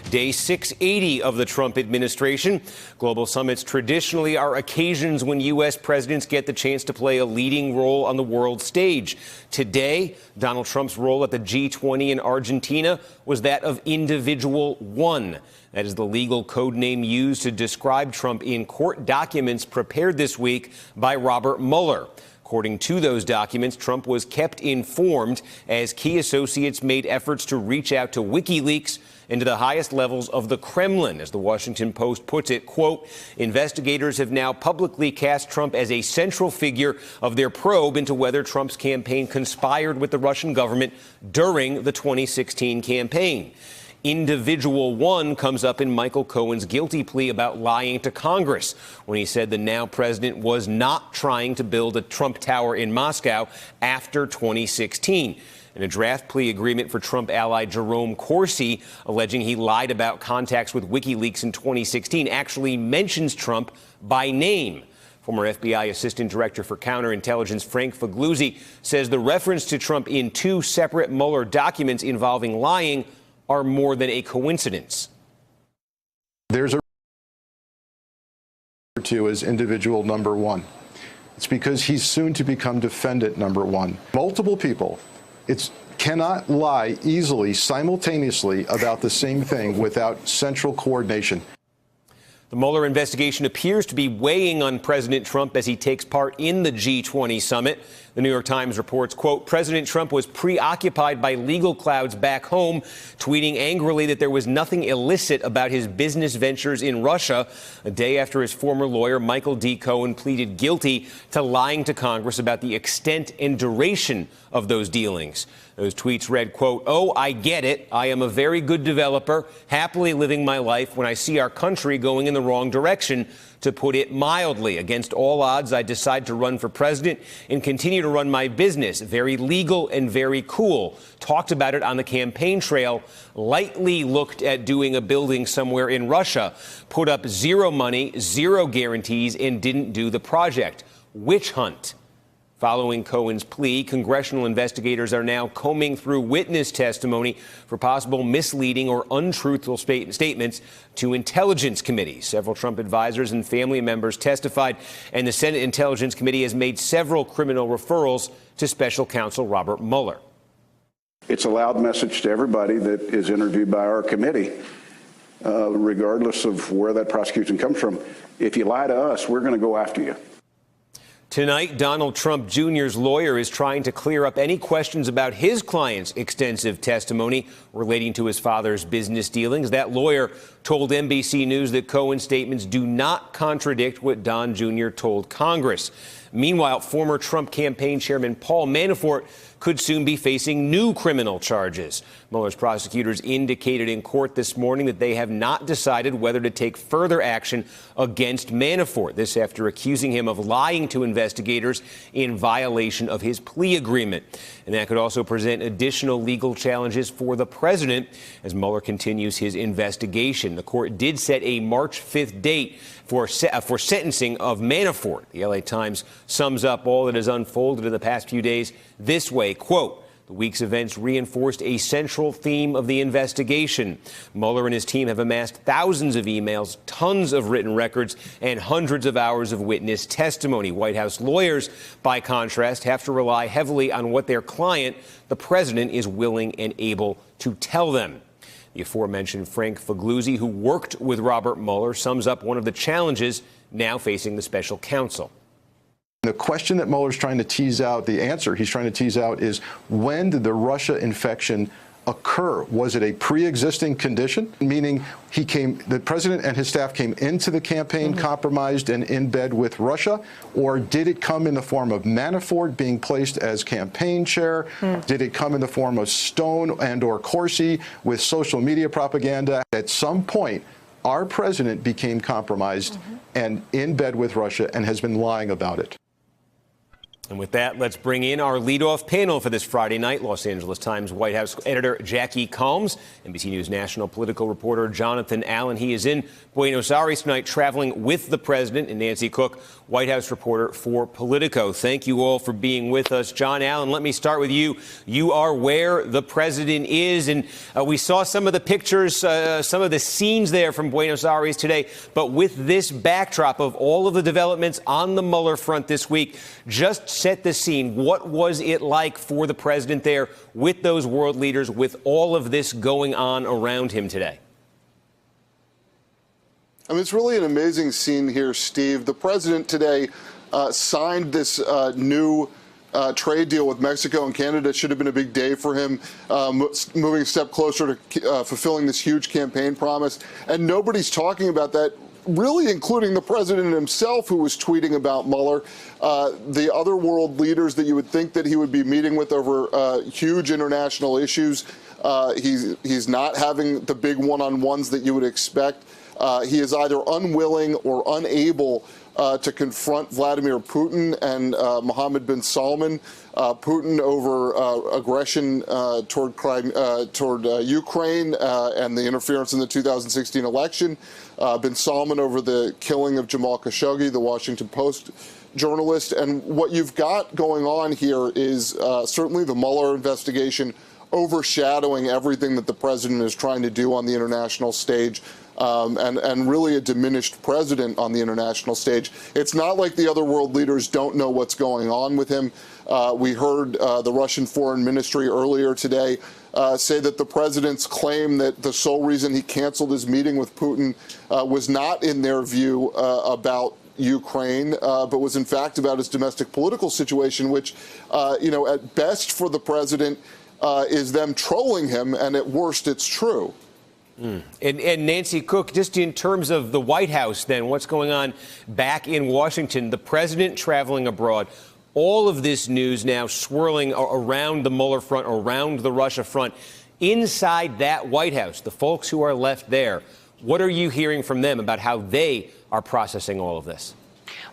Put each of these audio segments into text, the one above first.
Day 680 of the Trump administration. Global summits traditionally are occasions when U.S. presidents get the chance to play a leading role on the world stage. Today, Donald Trump's role at the G20 in Argentina was that of individual one. That is the legal code name used to describe Trump in court documents prepared this week by Robert Mueller. According to those documents, Trump was kept informed as key associates made efforts to reach out to WikiLeaks and to the highest levels of the Kremlin. As the Washington Post puts it, quote, investigators have now publicly cast Trump as a central figure of their probe into whether Trump's campaign conspired with the Russian government during the 2016 campaign. Individual one comes up in Michael Cohen's guilty plea about lying to Congress when he said the now president was not trying to build a Trump Tower in Moscow after 2016. In a draft plea agreement for Trump ally Jerome Corsi, alleging he lied about contacts with WikiLeaks in 2016, actually mentions Trump by name. Former FBI Assistant Director for Counterintelligence Frank Figliuzzi says the reference to Trump in two separate Mueller documents involving lying are more than a coincidence. There's a to as individual number one. It's because he's soon to become defendant number one. Multiple people cannot lie easily, simultaneously about the same thing without central coordination. The Mueller investigation appears to be weighing on President Trump as he takes part in the G20 summit. The New York Times reports, quote, President Trump was preoccupied by legal clouds back home, tweeting angrily that there was nothing illicit about his business ventures in Russia, a day after his former lawyer, Michael D. Cohen, pleaded guilty to lying to Congress about the extent and duration of those dealings. Those tweets read, quote, oh, I get it. I am a very good developer, happily living my life when I see our country going in the wrong direction. To put it mildly, against all odds, I decide to run for president and continue to run my business. Very legal and very cool. Talked about it on the campaign trail. Lightly looked at doing a building somewhere in Russia. Put up zero money, zero guarantees, and didn't do the project. Witch hunt. Following Cohen's plea, congressional investigators are now combing through witness testimony for possible misleading or untruthful statements to intelligence committees. Several Trump advisors and family members testified, and the Senate Intelligence Committee has made several criminal referrals to special counsel Robert Mueller. It's a loud message to everybody that is interviewed by our committee, regardless of where that prosecution comes from. If you lie to us, we're going to go after you. Tonight, Donald Trump Jr.'s lawyer is trying to clear up any questions about his client's extensive testimony relating to his father's business dealings. That lawyer told NBC News that Cohen's statements do not contradict what Don Jr. told Congress. Meanwhile, former Trump campaign chairman Paul Manafort could soon be facing new criminal charges. Mueller's prosecutors indicated in court this morning that they have not decided whether to take further action against Manafort. This after accusing him of lying to investigators in violation of his plea agreement. And that could also present additional legal challenges for the president as Mueller continues his investigation. The court did set a March 5th date for sentencing of Manafort. The LA Times sums up all that has unfolded in the past few days this way, quote, the week's events reinforced a central theme of the investigation. Mueller and his team have amassed thousands of emails, tons of written records, and hundreds of hours of witness testimony. White House lawyers, by contrast, have to rely heavily on what their client, the president, is willing and able to tell them. The aforementioned Frank Figliuzzi, who worked with Robert Mueller, sums up one of the challenges now facing the special counsel. The question that Mueller's trying to tease out, the answer he's trying to tease out is, when did the Russia infection occur? Was it a pre-existing condition, meaning the president and his staff came into the campaign compromised and in bed with Russia, or did it come in the form of Manafort being placed as campaign chair? Did it come in the form of Stone and or Corsi with social media propaganda? At some point, our president became compromised and in bed with Russia and has been lying about it. And with that, let's bring in our leadoff panel for this Friday night. Los Angeles Times White House editor Jackie Calmes, NBC News national political reporter Jonathan Allen. He is in Buenos Aires tonight, traveling with the president, and Nancy Cook, White House reporter for Politico. Thank you all for being with us. John Allen, let me start with you. You are where the president is, and we saw some of the pictures, some of the scenes there from Buenos Aires today. But with this backdrop of all of the developments on the Mueller front this week, just set the scene. What was it like for the president there with those world leaders, with all of this going on around him today? I mean, it's really an amazing scene here, Steve. The president today signed this new trade deal with Mexico and Canada. It should have been a big day for him, moving a step closer to fulfilling this huge campaign promise. And nobody's talking about that, really, including the president himself, who was tweeting about Mueller. The other world leaders that you would think that he would be meeting with over huge international issues, he's not having the big one-on-ones that you would expect. He is either unwilling or unable to confront Vladimir Putin and Mohammed bin Salman. Putin over aggression toward Ukraine and the interference in the 2016 election. Bin Salman over the killing of Jamal Khashoggi, the Washington Post journalist. And what you've got going on here is certainly the Mueller investigation overshadowing everything that the president is trying to do on the international stage. And really a diminished president on the international stage. It's not like the other world leaders don't know what's going on with him. We heard the Russian Foreign Ministry earlier today say that the president's claim that the sole reason he canceled his meeting with Putin was not, in their view, about Ukraine, but was in fact about his domestic political situation, which, at best for the president is them trolling him, and at worst it's true. And Nancy Cook, just in terms of the White House, then, what's going on back in Washington, the president traveling abroad, all of this news now swirling around the Mueller front, around the Russia front, inside that White House, the folks who are left there, what are you hearing from them about how they are processing all of this?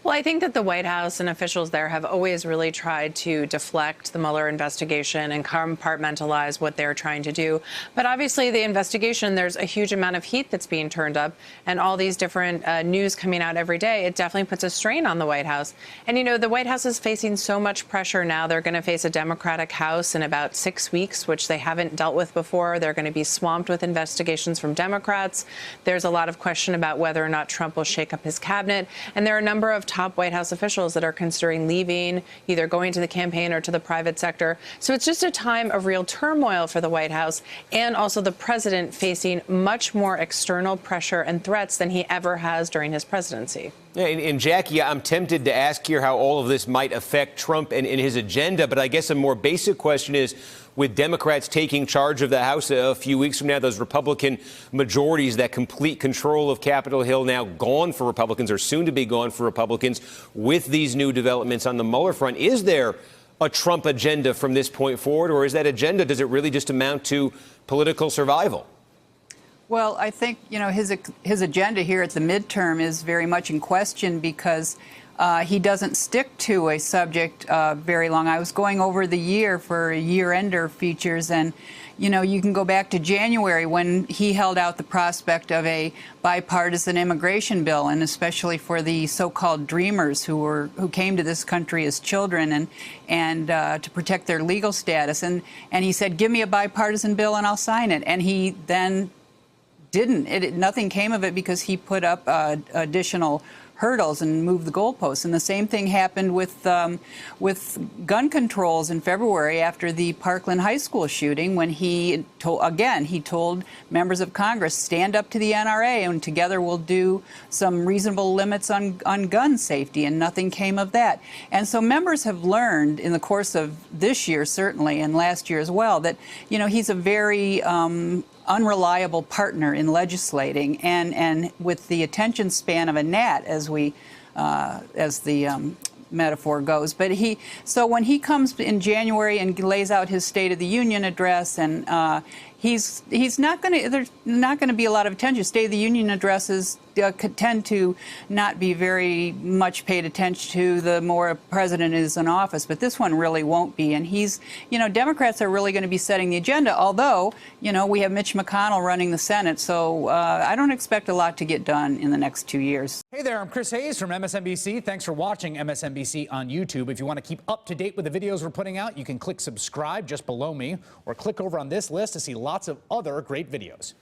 Well, I think that the White House and officials there have always really tried to deflect the Mueller investigation and compartmentalize what they're trying to do. But obviously, the investigation, there's a huge amount of heat that's being turned up, and all these different news coming out every day. It definitely puts a strain on the White House. And, the White House is facing so much pressure now. They're going to face a Democratic House in about 6 weeks, which they haven't dealt with before. They're going to be swamped with investigations from Democrats. There's a lot of question about whether or not Trump will shake up his cabinet. And there are a number of top White House officials that are considering leaving, either going to the campaign or to the private sector. So it's just a time of real turmoil for the White House, and also the president facing much more external pressure and threats than he ever has during his presidency. And Jackie, I'm tempted to ask here how all of this might affect Trump and his agenda, but I guess a more basic question is, with Democrats taking charge of the House a few weeks from now, those Republican majorities, that complete control of Capitol Hill now gone for Republicans, or soon to be gone for Republicans, with these new developments on the Mueller front, is there a Trump agenda from this point forward, or is that agenda, does it really just amount to political survival? Well, I think, his agenda here at the midterm is very much in question because he doesn't stick to a subject very long. I was going over the year for year-ender features, and, you can go back to January when he held out the prospect of a bipartisan immigration bill, and especially for the so-called dreamers who came to this country as children and to protect their legal status. And he said, give me a bipartisan bill and I'll sign it. And he then didn't. Nothing came of it because he put up additional hurdles and moved the goalposts. And the same thing happened with gun controls in February after the Parkland High School shooting, when he told members of Congress, stand up to the NRA and together we'll do some reasonable limits on gun safety, and nothing came of that. And so members have learned in the course of this year, certainly, and last year as well, that, he's a very unreliable partner in legislating, and with the attention span of a gnat, as the metaphor goes. But so when he comes in January and lays out his State of the Union address, and he's not going to. There's not going to be a lot of attention. State of the Union addresses tend to not be very much paid attention to the more a president is in office, but this one really won't be. And he's, Democrats are really going to be setting the agenda, although, we have Mitch McConnell running the Senate, so I don't expect a lot to get done in the next 2 years. Hey there, I'm Chris Hayes from MSNBC. Thanks for watching MSNBC on YouTube. If you want to keep up to date with the videos we're putting out, you can click subscribe just below me, or click over on this list to see lots of other great videos.